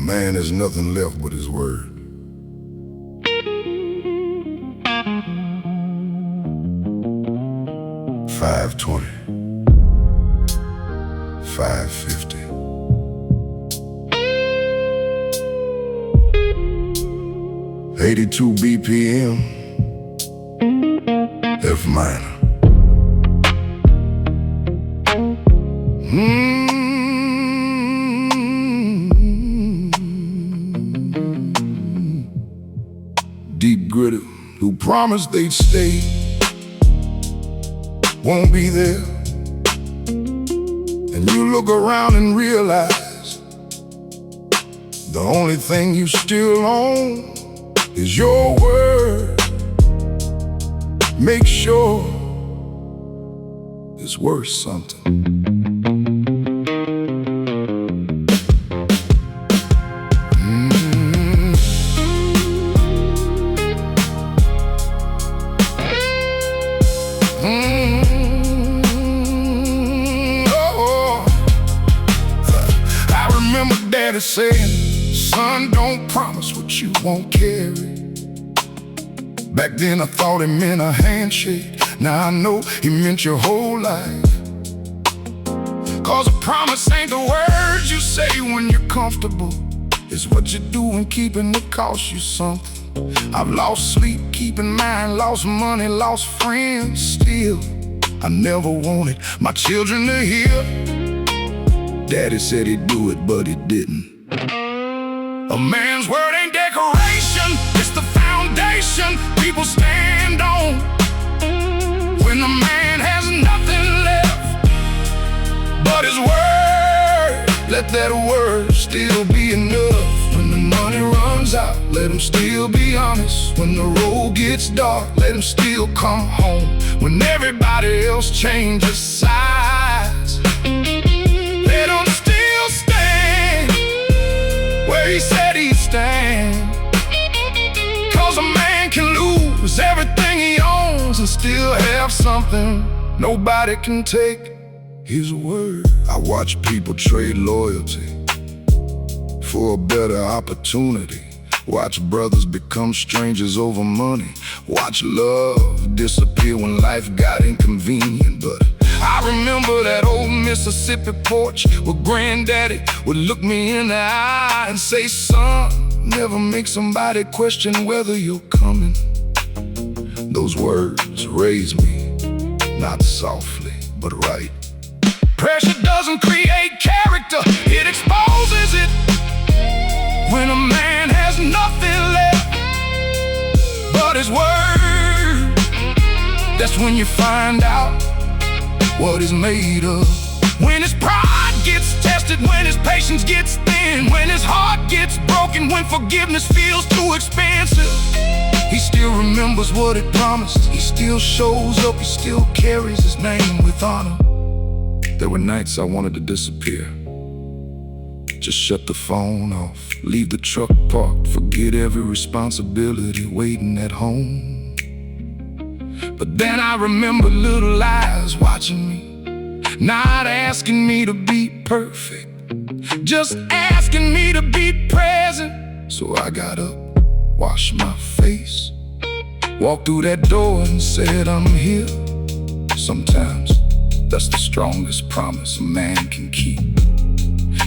man has nothing left but his word. $5.20, $5.50. $82 BPM, F minor. Deep gritted, who promised they'd stay, won't be there. And you look around and realize the only thing you still own is your word. Make sure it's worth something. I remember Daddy saying, son, don't promise what you won't carry. Back then I thought it meant a handshake. Now I know he meant your whole life. Cause a promise ain't the words you say when you're comfortable. It's what you do when keeping it costs you something. I've lost sleep keeping mine, lost money, lost friends. Still, I never wanted my children to hear Daddy said he'd do it, but he didn't. A man's word ain't decoration, it's the foundation people stand on. When a man has nothing left but his word, let that word still be enough. When the money runs out, let him still be honest. When the road gets dark, let him still come home. When everybody else changes sides, let him still stand where he said he'd stand. Cause a man can lose everything he owns and still have something nobody can take his word. I watch people trade loyalty for a better opportunity. Watch brothers become strangers over money. Watch love disappear when life got inconvenient. But I remember that old Mississippi porch where Granddaddy would look me in the eye and say, son, never make somebody question whether you're coming. Those words raised me, not softly, but right. Pressure doesn't create character, it exposes it. When a man has nothing left but his word, that's when you find out what he's made of. When his pride gets tested, when his patience gets thin, when his heart gets broken, when forgiveness feels too expensive, he still remembers what it promised. He still shows up, he still carries his name with honor. There were nights I wanted to disappear, just shut the phone off, leave the truck parked, forget every responsibility waiting at home. But then I remember little eyes watching me, not asking me to be perfect, just asking me to be present. So I got up, washed my face, walked through that door and said, I'm here. Sometimes that's the strongest promise a man can keep.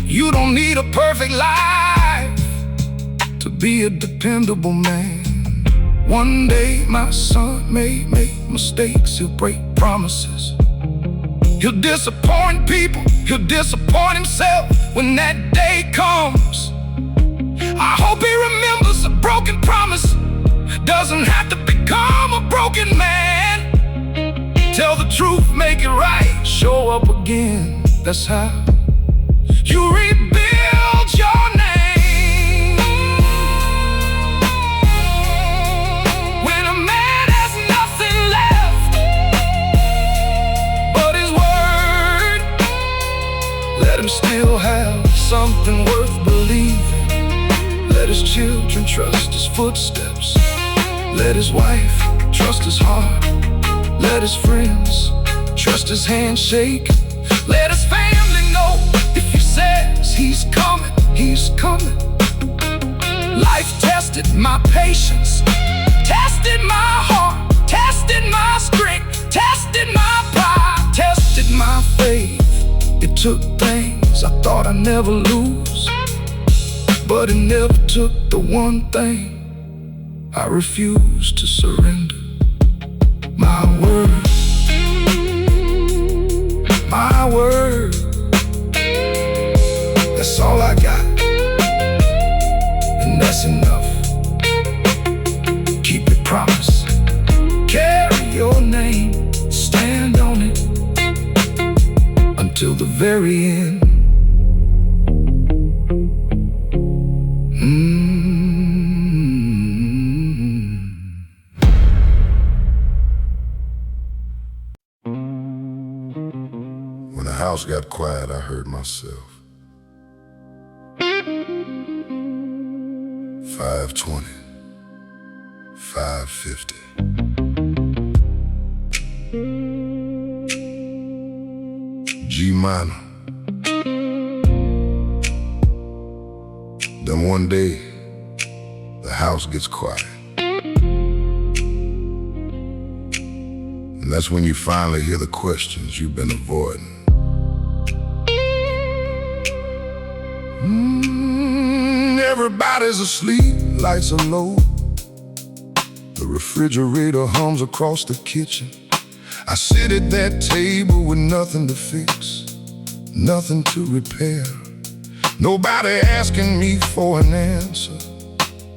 You don't need a perfect life to be a dependable man. One day my son may make mistakes, he'll break promises, he'll disappoint people, he'll disappoint himself when that day comes. I hope he remembers a broken promise doesn't have to become a broken man. Tell the truth, make it right, show up again. That's how you rebuild your name. When a man has nothing left but his word, let him still have something worth believing. Let his children trust his footsteps. Let his wife trust his heart. Let his friends trust his handshake. Let his family know if he says he's coming, he's coming. took things I thought I'd never lose, but it never took the one thing I refused to surrender. My word, my word, that's all I got, and that's enough. Keep your promise, carry your name, stand on it until the very end. When the house got quiet, I heard myself. 520, 550. G minor. Then one day, the house gets quiet. And that's when you finally hear the questions you've been avoiding. Everybody's asleep, lights are low. The refrigerator hums across the kitchen. I sit at that table with nothing to fix, nothing to repair. Nobody asking me for an answer.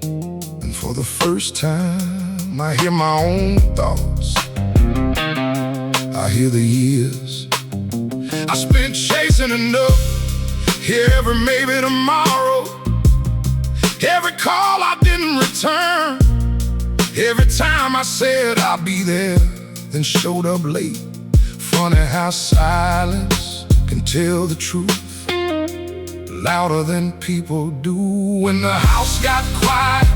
And for the first time, I hear my own thoughts. I hear the years I spent chasing enough. Hear every maybe tomorrow, every call I didn't return, every time I said I'll be there, then showed up late. Funny how silence can tell the truth louder than people do. When the house got quiet,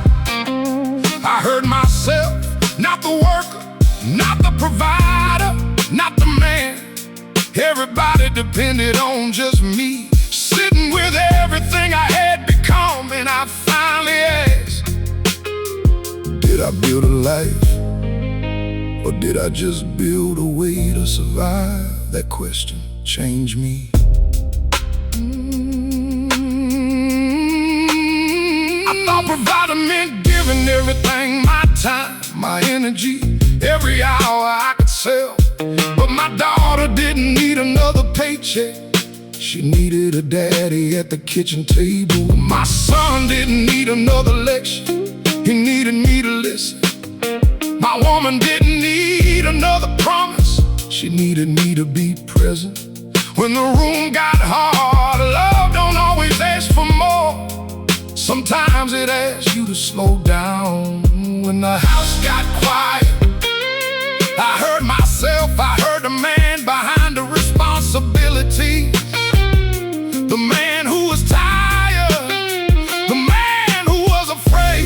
I heard myself, not the worker, not the provider, not the man. Everybody depended on just me, sitting with everything I had become. And I finally asked, did I build a life, or did I just build a way to survive? That question changed me. I thought providing meant giving everything, my time, my energy, every hour I could sell. But my daughter didn't need another paycheck, she needed a daddy at the kitchen table. My son didn't need another lecture, he needed me to listen. My woman didn't need another promise, she needed me to be present. When the room got hard, love don't always ask for more. Sometimes it asks you to slow down. When the house got quiet, I heard myself, I heard the man behind the responsibility. The man who was tired, the man who was afraid,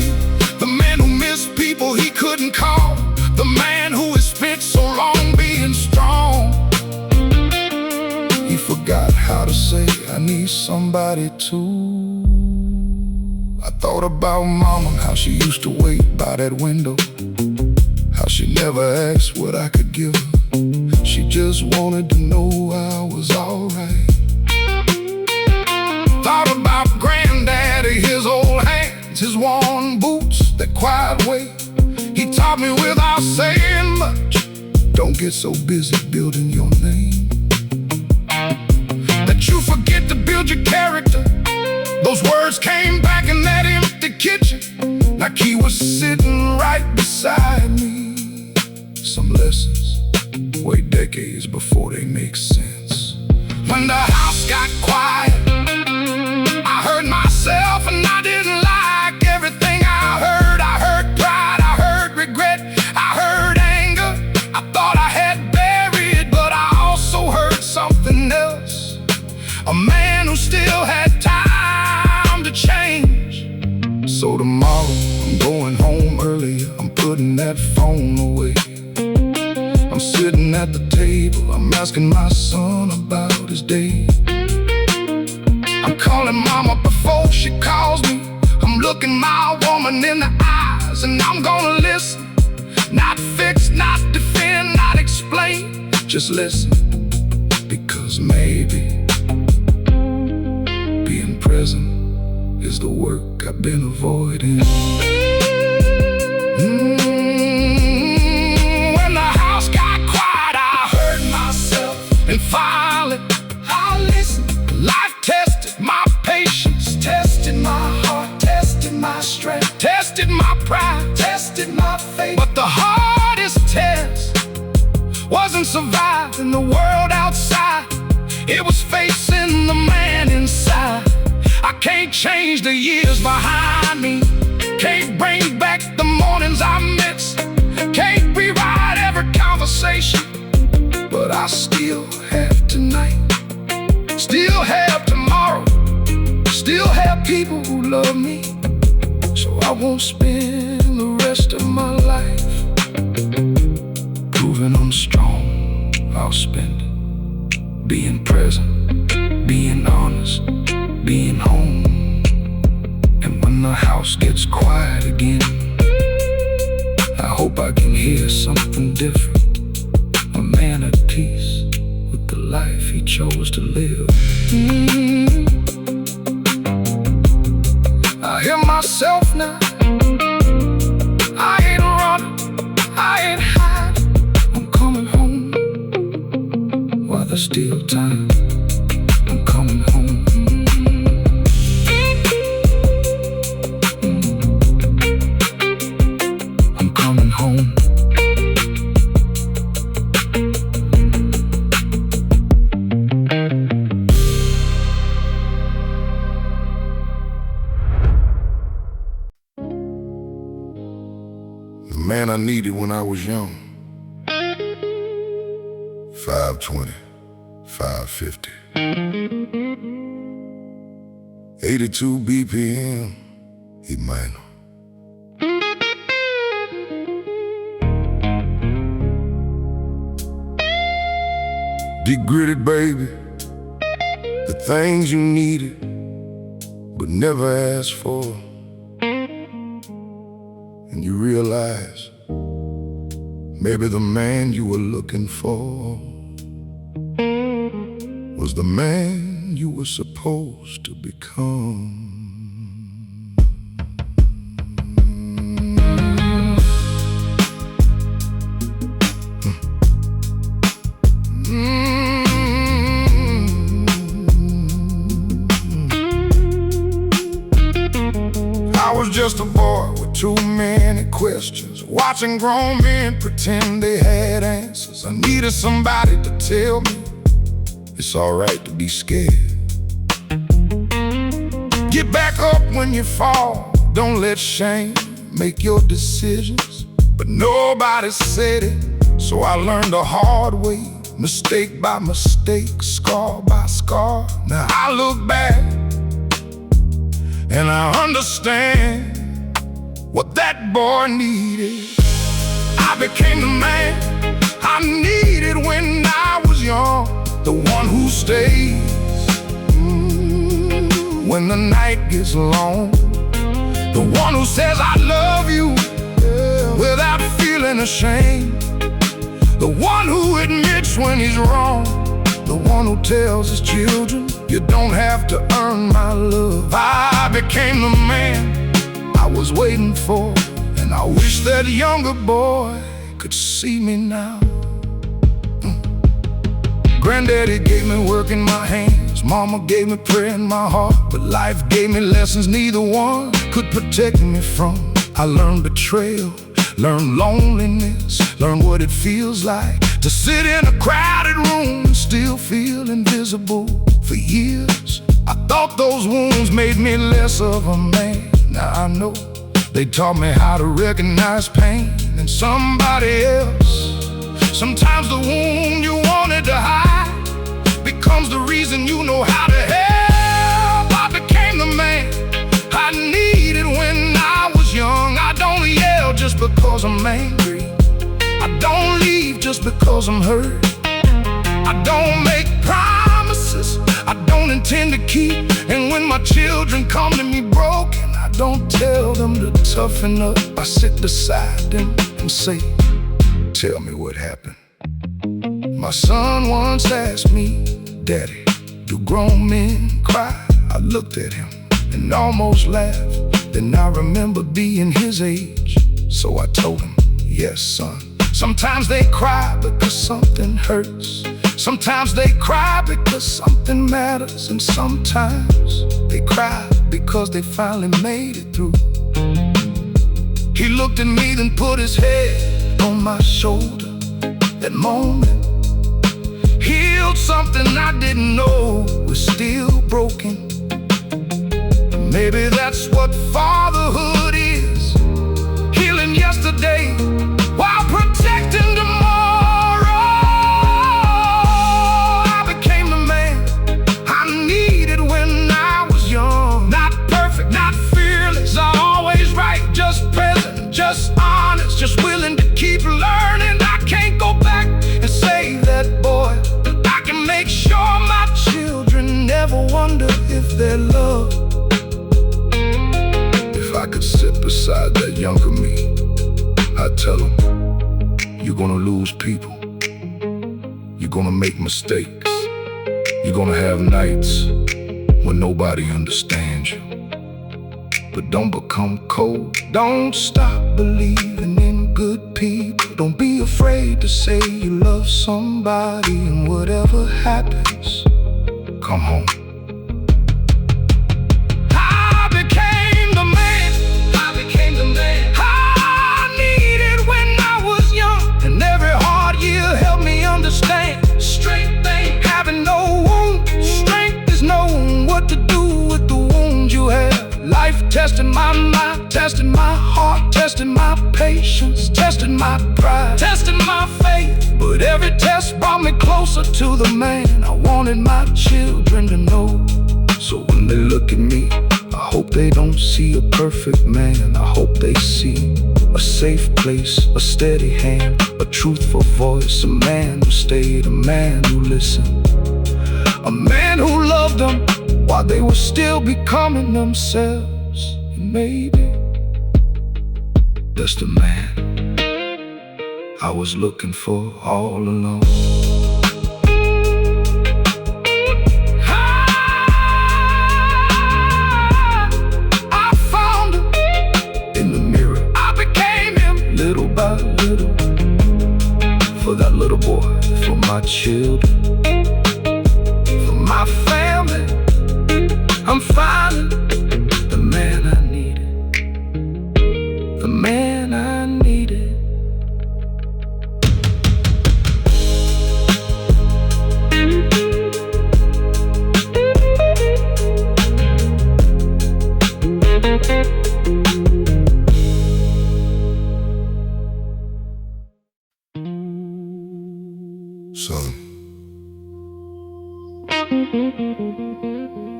the man who missed people he couldn't call, the man who had spent so long being strong. He forgot how to say, I need somebody too. I thought about Mama, how she used to wait by that window, how she never asked what I could give her. She just wanted to know I was alright. Thought about Granddaddy, his old hands, his worn boots, that quiet way. He taught me without saying much, don't get so busy building your name that you forget to build your character. Those words came back in that empty kitchen, like he was sitting right beside me. Some lessons wait decades before they make sense. When the house got quiet, I heard myself and I didn't like everything I heard. I heard pride, I heard regret, I heard anger I thought I had buried, but I also heard something else. A man who still had time to change. So tomorrow I'm going home early, I'm putting that phone away. I'm sitting at the table, I'm asking my son about his day. I'm calling Mama before she calls me, I'm looking my woman in the eyes, and I'm gonna listen. Not fix, not defend, not explain, just listen. Because maybe the work I've been avoiding. When the house got quiet, I heard myself, and finally I listened. Life tested my patience, tested my heart, tested my strength, tested my pride, tested my faith. But the hardest test wasn't surviving the world outside, it was facing the man inside. I can't change the years behind me, can't bring back the mornings I missed, can't rewrite every conversation, but I still have tonight, still have tomorrow, still have people who love me. So I won't spend the rest of my life proving I'm strong. I'll spend it being present, being honest, being home. And when the house gets quiet again, I hope I can hear something different. A man at peace with the life he chose to live. I hear myself now, I ain't running, I ain't hiding, I'm coming home. While there's still time, I'm coming home. I'm coming home. The man I needed when I was young. 520, 550, 82 BPM, he minor. Deep gritted, baby, the things you needed but never asked for. And you realize maybe the man you were looking for was the man you were supposed to become. I was just a boy with too many questions, watching grown men pretend they had answers. I needed somebody to tell me it's alright to be scared. Get back up when you fall, don't let shame make your decisions. But nobody said it, so I learned the hard way, mistake by mistake, scar by scar. Now I look back and I understand what that boy needed. I became the man I needed when I was young, the one who stays when the night gets long, the one who says I love you without feeling ashamed, the one who admits when he's wrong, the one who tells his children you don't have to earn my love. I became the man I was waiting for, and I wish that younger boy could see me now. Granddaddy gave me work in my hands, mama gave me prayer in my heart, but life gave me lessons neither one could protect me from. I learned betrayal, learned loneliness, learned what it feels like to sit in a crowded room and still feel invisible. For years, I thought those wounds made me less of a man. Now I know they taught me how to recognize pain in somebody else. Sometimes the wound you wanted to hide becomes the reason you know how to help. I became the man I needed when I was young. I don't yell just because I'm angry, I don't leave just because I'm hurt, I don't make promises I don't intend to keep. And when my children come to me broken, I don't tell them to toughen up. I sit beside them and say, tell me what happened. My son once asked me, Daddy, do grown men cry? I looked at him and almost laughed. Then I remember being his age, so I told him, yes, son. Sometimes they cry because something hurts. Sometimes they cry because something matters. And sometimes they cry because they finally made it through. He looked at me, then put his head on my shoulder. That moment healed something I didn't know was still broken. Maybe that's what fatherhood is, healing yesterday while protecting tomorrow. I became the man I needed when I was young. Not perfect, not fearless, not always right, just present, just honest, just willing to keep learning. I can't go back and save that boy, but I can make sure my children never wonder if they're loved. If I could sit beside that younger me, I'd tell him, you're gonna lose people, you're gonna make mistakes, you're gonna have nights when nobody understands you. But don't become cold, don't stop believing in good people. Don't be afraid to say you love somebody, and whatever happens, come home. Strength ain't having no wound. Strength is knowing what to do with the wounds you have. Life testing my mind, testing my heart, testing my patience, testing my pride, testing my faith. But every test brought me closer to the man I wanted my children to know. So when they look at me, I hope they don't see a perfect man. I hope they see a safe place, a steady hand, a truthful voice, a man who stayed, a man who listened, a man who loved them while they were still becoming themselves. And maybe that's the man I was looking for all along. Little by little, for that little boy, for my children, for my family, I'm finding the man I needed, the man I needed. Son,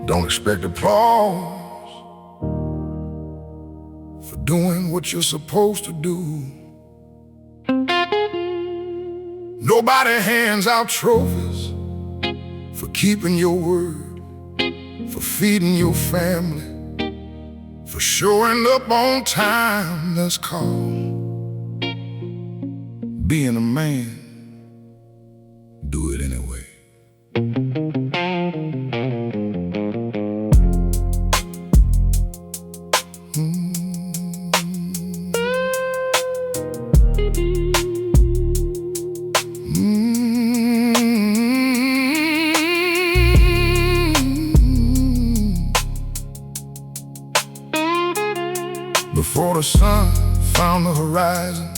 don't expect applause for doing what you're supposed to do. Nobody hands out trophies for keeping your word, for feeding your family, for showing up on time. That's called being a man. Do it anyway. Before the sun found the horizon,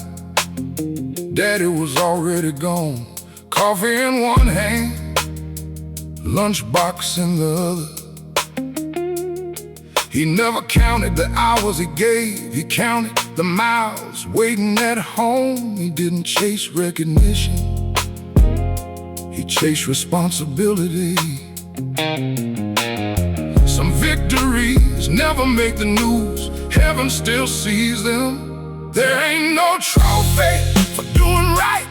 Daddy was already gone. Coffee in one hand, lunchbox in the other. He never counted the hours he gave, he counted the miles waiting at home. He didn't chase recognition, he chased responsibility. Some victories never make the news, heaven still sees them. There ain't no trophy for doing right,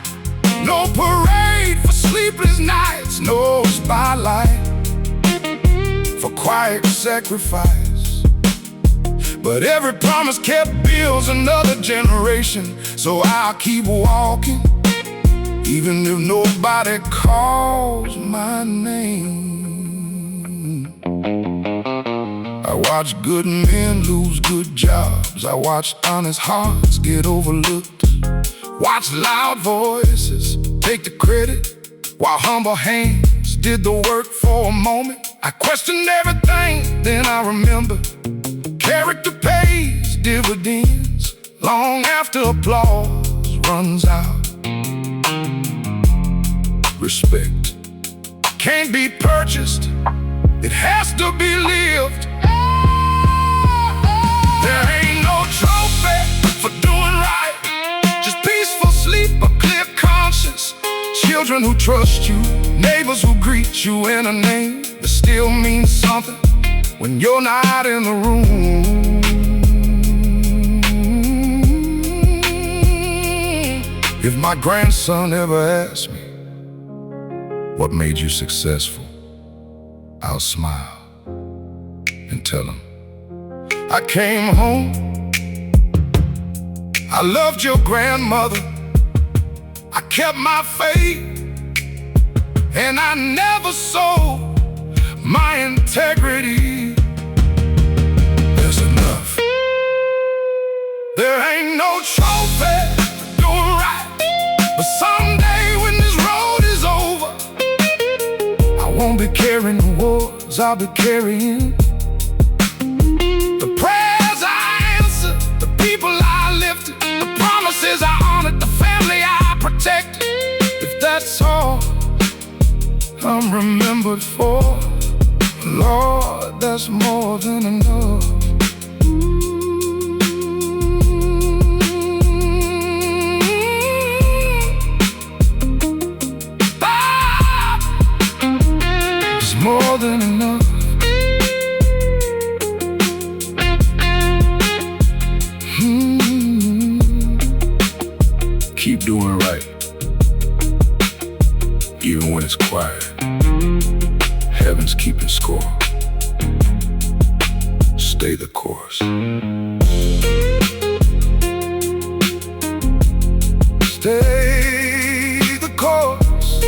no parade for sleepless nights, no spotlight for quiet sacrifice. But every promise kept builds another generation. So I'll keep walking, even if nobody calls my name. I watch good men lose good jobs. I watch honest hearts get overlooked. Watch loud voices take the credit, while humble hands did the work for a moment. I questioned everything, then I remember character pays dividends long after applause runs out. Respect can't be purchased, it has to be lived. There ain't no trophy for doing right, just peaceful sleep, a clear conscience. Children who trust you, neighbors who greet you in a name that still means something when you're not in the room. If my grandson ever asks me, what made you successful? I'll smile and tell him, I came home, I loved your grandmother, I kept my faith, and I never sold my integrity. There's enough. There ain't no trophy for doing right, but someday when this road is over, I won't be carrying the wars, I'll be carrying the prayers I answered, the people I lifted, the promises I honored, the family I protected. If that's all I'm remembered for, Lord, that's more than enough. It's more than enough. Keep doing right, even when it's quiet. Heaven's keeping score. Stay the course. Stay the course.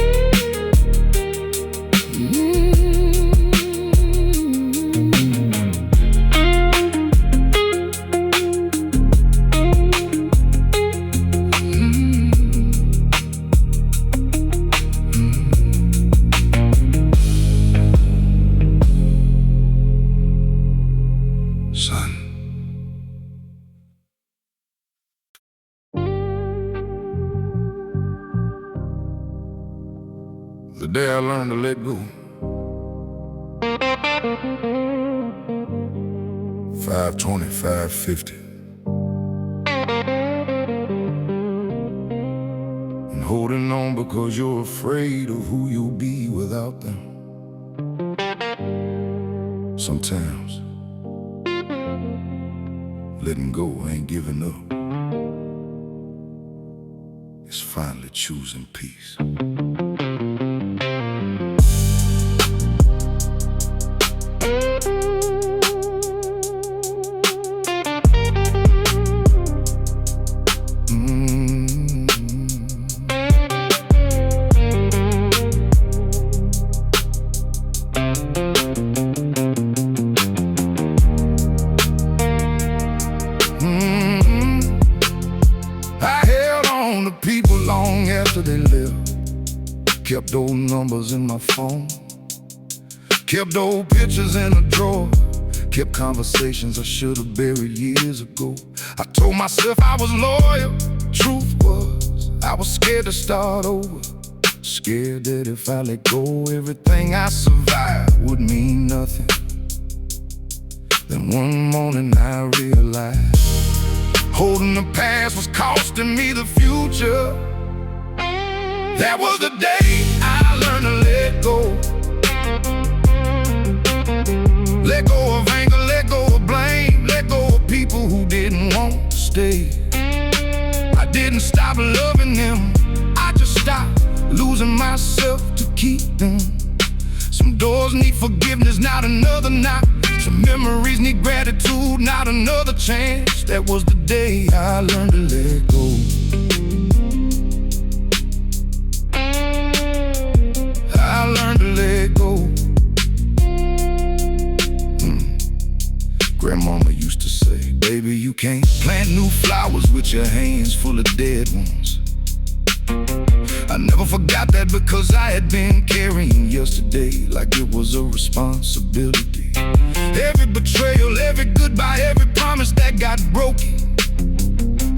The day I learned to let go. 520, 550. And holding on because you're afraid of who you'll be without them. Sometimes letting go ain't giving up. It's finally choosing peace. People long after they left, kept old numbers in my phone, kept old pictures in a drawer, kept conversations I should have buried years ago. I told myself I was loyal, truth was I was scared to start over, scared that if I let go, everything I survived would mean nothing. Then one morning I realized holding the past was costing me the future. That was the day I learned to let go. Let go of anger, let go of blame, let go of people who didn't want to stay. I didn't stop loving them, I just stopped losing myself to keep them. Some doors need forgiveness, not another knock. Some memories need gratitude, not another chance. That was the day I learned to let go. I learned to let go. Grandmama used to say, baby, you can't plant new flowers with your hands full of dead ones. I never forgot that because I had been carrying yesterday like it was a responsibility. Every betrayal, every goodbye, every promise that got broken,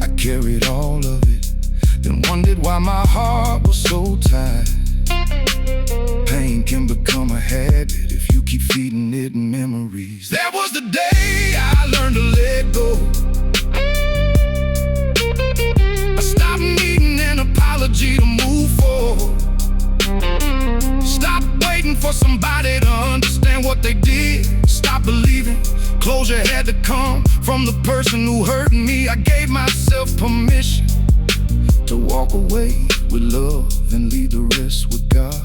I carried all of it, then wondered why my heart was so tired. Pain can become a habit if you keep feeding it memories. That was the day I learned to let go. I stopped needing an apology to move forward. Stop waiting for somebody to understand what they did. Stop believing closure had to come from the person who hurt me. I gave myself permission to walk away with love and leave the rest with God.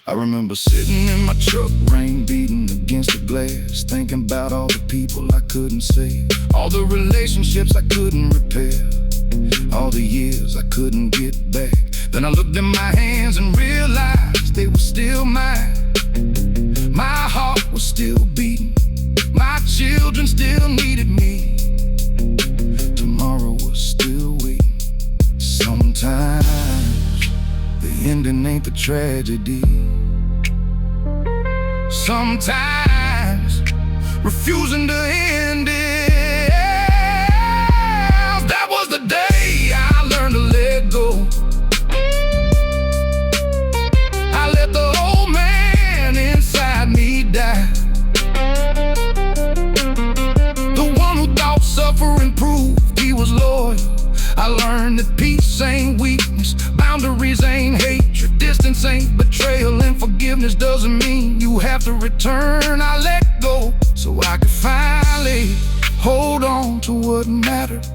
I remember sitting in my truck, rain beating against the glass, thinking about all the people I couldn't save, all the relationships I couldn't repair, all the years I couldn't get back. Then I looked in my hands and realized they were still mine. My heart was still beating, my children still needed me. Tomorrow was still waiting. Sometimes the ending ain't the tragedy. Sometimes refusing to end it. That was the day I learned to let go. I let the old man inside me die. The one who thought suffering proved he was loyal. I learned that peace ain't weakness, boundaries ain't hatred, distance ain't betrayal, and forgiveness doesn't mean you have to return. I let go so I could finally hold on to what mattered.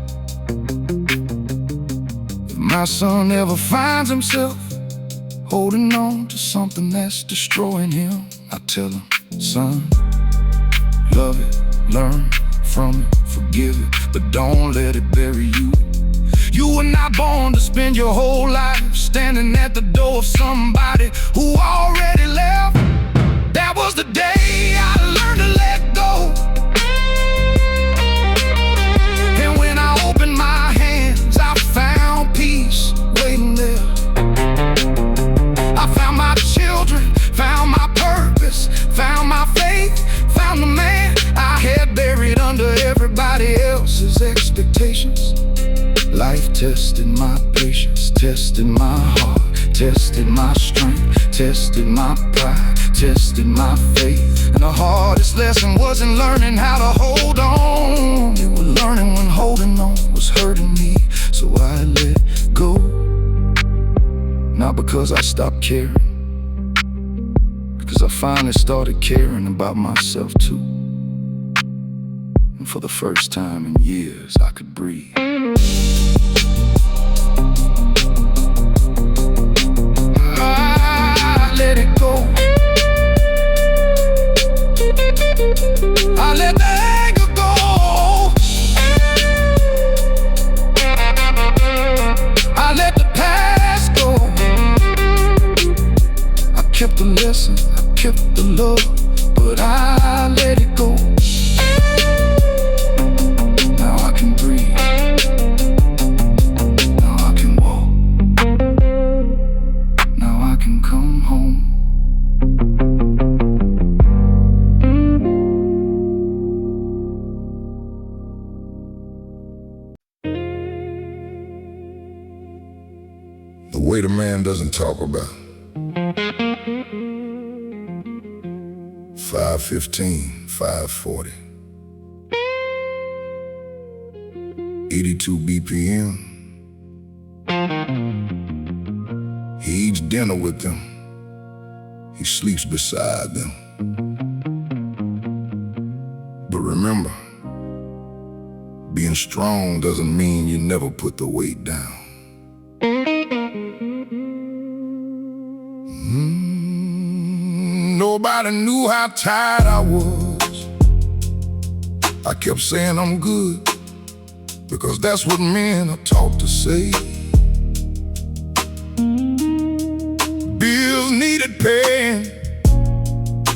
If my son ever finds himself holding on to something that's destroying him, I tell him, son, love it, learn from it, forgive it, but don't let it bury you. You were not born to spend your whole life standing at the door of somebody who already left. That was the day I learned to let go. And when I opened my hands, I found peace waiting there. I found my children, found my purpose, found my faith, found the man I had buried under everybody else's expectations. Life tested my patience, tested my heart, tested my strength, tested my pride, tested my faith. And the hardest lesson wasn't learning how to hold on. It was learning when holding on was hurting me. So I let go. Not because I stopped caring, because I finally started caring about myself too. And for the first time in years, I could breathe. I let it go. I let the anger go. I let the past go. I kept the lesson, I kept the love, but I let it go. Now I can breathe. Now I can walk. Now I can come home. The weight a man doesn't talk about. 515, 540, 82 BPM. He eats dinner with them. He sleeps beside them. But remember, being strong doesn't mean you never put the weight down. Nobody knew how tired I was. I kept saying I'm good, because that's what men are taught to say. Bills needed paying,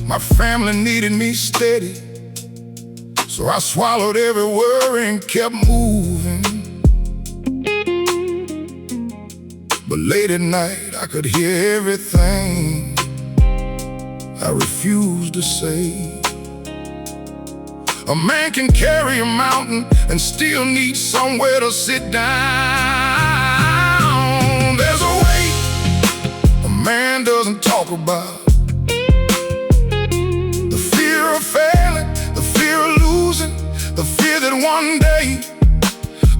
my family needed me steady. So I swallowed every worry and kept moving. But late at night I could hear everything I refused to say. A man can carry a mountain and still need somewhere to sit down. There's a weight a man doesn't talk about. The fear of failing, the fear of losing, the fear that one day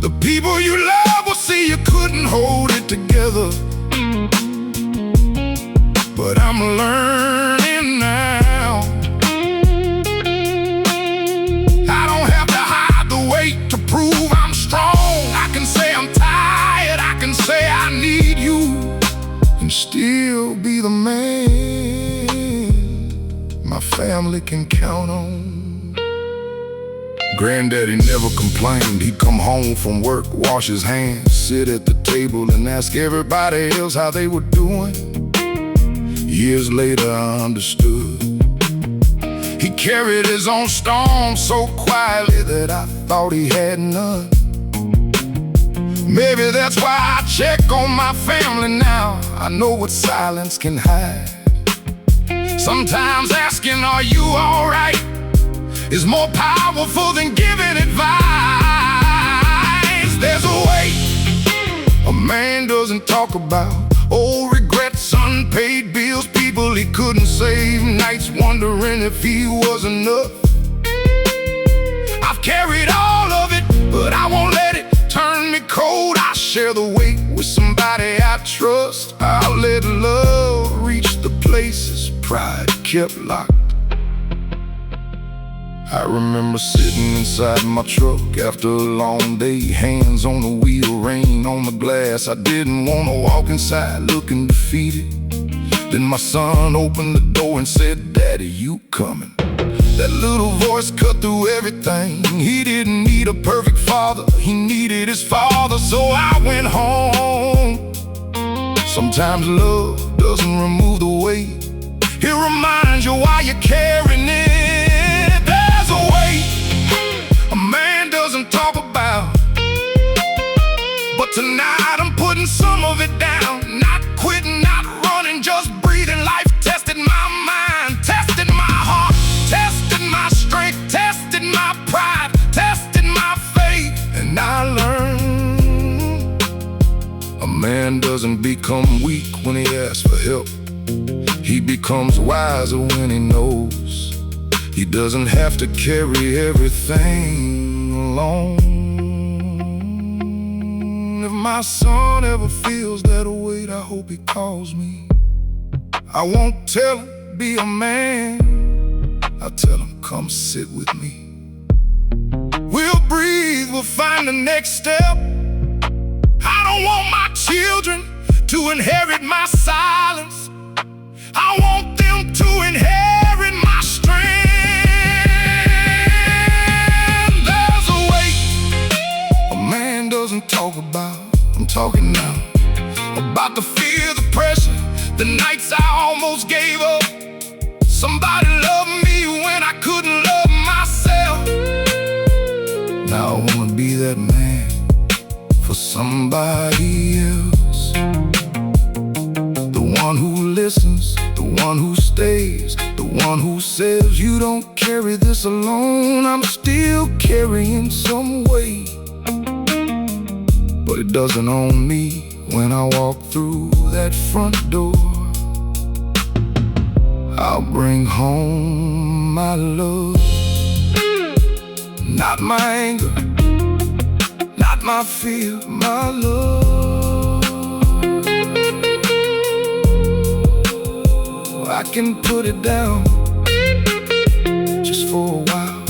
the people you love will see you couldn't hold it together. But I'm learning now, I don't have to hide the weight to prove I'm strong. I can say I'm tired, I can say I need you, and still be the man my family can count on. Granddaddy never complained. He'd come home from work, wash his hands, sit at the table and ask everybody else how they were doing. Years later I understood. He carried his own storm so quietly that I thought he had none. Maybe that's why I check on my family now. I know what silence can hide. Sometimes asking, are you alright, is more powerful than giving advice. There's a way a man doesn't talk about. Old regrets, unpaid bills, people he couldn't save, nights wondering if he was enough. I've carried all of it, but I won't let it turn me cold. I share the weight with somebody I trust. I'll let love reach the places pride kept locked. I remember sitting inside my truck after a long day, hands on the wheel, rain on the glass. I didn't want to walk inside looking defeated. Then my son opened the door and said, "Daddy, you coming?" That little voice cut through everything. He didn't need a perfect father, he needed his father. So I went home. Sometimes love doesn't remove the weight, it reminds you why you're carrying it. There's a weight a man doesn't talk about, but tonight I'm putting some of it down. Not quitting, not running, just breathing. Life tested my mind, tested my heart, tested my strength, tested my pride, tested my faith. And I learned a man doesn't become weak when he asks for help. He becomes wiser when he knows he doesn't have to carry everything alone. If my son ever feels that weight, I hope he calls me. I won't tell him, be a man. I'll tell him, come sit with me. We'll breathe, we'll find the next step. I don't want my children to inherit my silence. I want them to inherit my strength. There's a weight a man doesn't talk about. I'm talking now about the fear, the pressure, the nights I almost gave up. Somebody loved me when I couldn't love myself. Now I wanna be that man for somebody else. The one who listens, the one who stays, the one who says you don't carry this alone. I'm still carrying some weight, but it doesn't own me when I walk through that front door. I'll bring home my love, not my anger, not my fear, my love. I can put it down just for a while.